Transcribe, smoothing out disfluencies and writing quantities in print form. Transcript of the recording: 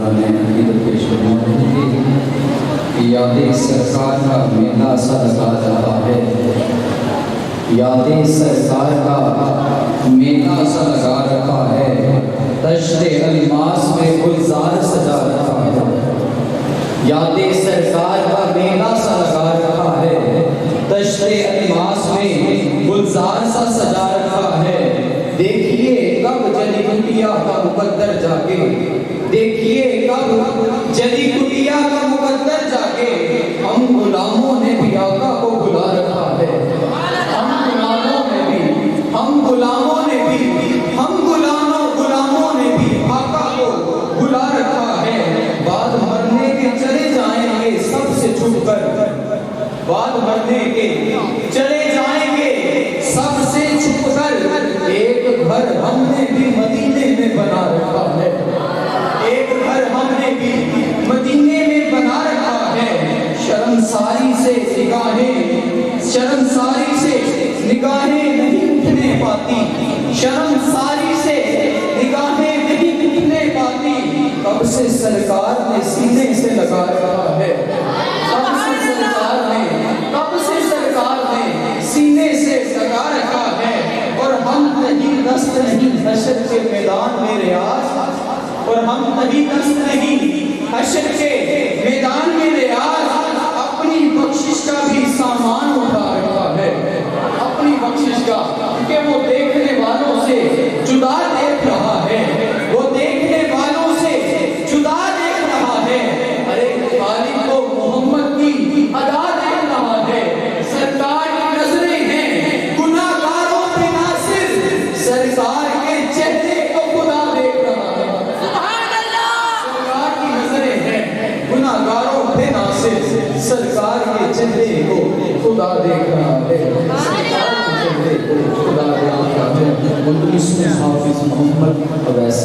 مولانا عقیدت پیش فرما رہے تھے کہ یاد سرکار کا میلہ سا لگا رہا ہے، یاد سرکار کا میلہ سا لگا رکھا ہے، دشت الماس میں گلزار سجا رکھا ہے، یاد سرکار کا میلہ سا لگا رکھا ہے، دشت الماس میں گلزار سا سجا رکھا ہے۔ دیکھیے کب جلی کٹیا کا مقدر جاگے، دیکھیے کب جلی کٹیا کا مقدر جاگے، ہم غلاموں نے بھی آقا کو بلا رکھا ہے، ہم غلاموں نے بھی غلاموں نے بھی آقا کو بلا رکھا ہے۔ بعد مرنے کے چلے جائیں گے سب سے چھپ کر، بعد مرنے کے چلے جائیں گے سب سے چھپ کر، ایک گھر ہم نے بھی مدینے میں بنا رکھا ہے، ایک گھر ہم نے بھی مدینے میں بنا رکھا ہے۔ شرمساری سے نگاہیں نہیں اٹھنے پاتی، شرمساری سے نگاہیں نہیں اٹھنے پاتی، کب سے سرکار نے سینے سے لگا رکھا ہے، کب سے سرکار نے سینے سے لگا رکھا ہے۔ اور ہم نہیں دست نہیں حشر کے میدان میں ریاض، اور ہم نہیں دست نہیں حشر کے میدان میں ریاض، اپنی بخشش کا بھی سامان اٹھا رکھا ہے، اپنی بخشش کا، کہ وہ دیکھنے والوں سے جدا دیکھ رہا ہے، وہ دیکھنے والوں سے جدا دیکھ رہا ہے، ہر ایک خالق کو محمد کی ادا دیکھ رہا ہے۔ سرکار کی نظریں ہیں گناہ گاروں پہ ناصر، سرکار کے چہرے کو خدا دیکھ رہا ہے، سرکار کی نظریں ہیں گناہ گاروں پہ ناصر، سرکار کے چہرے کو خدا دیکھ رہا ہے، سرکار کے چہرے کو خدا دیکھ رہا ہے۔ 19 حافظ محمد اویس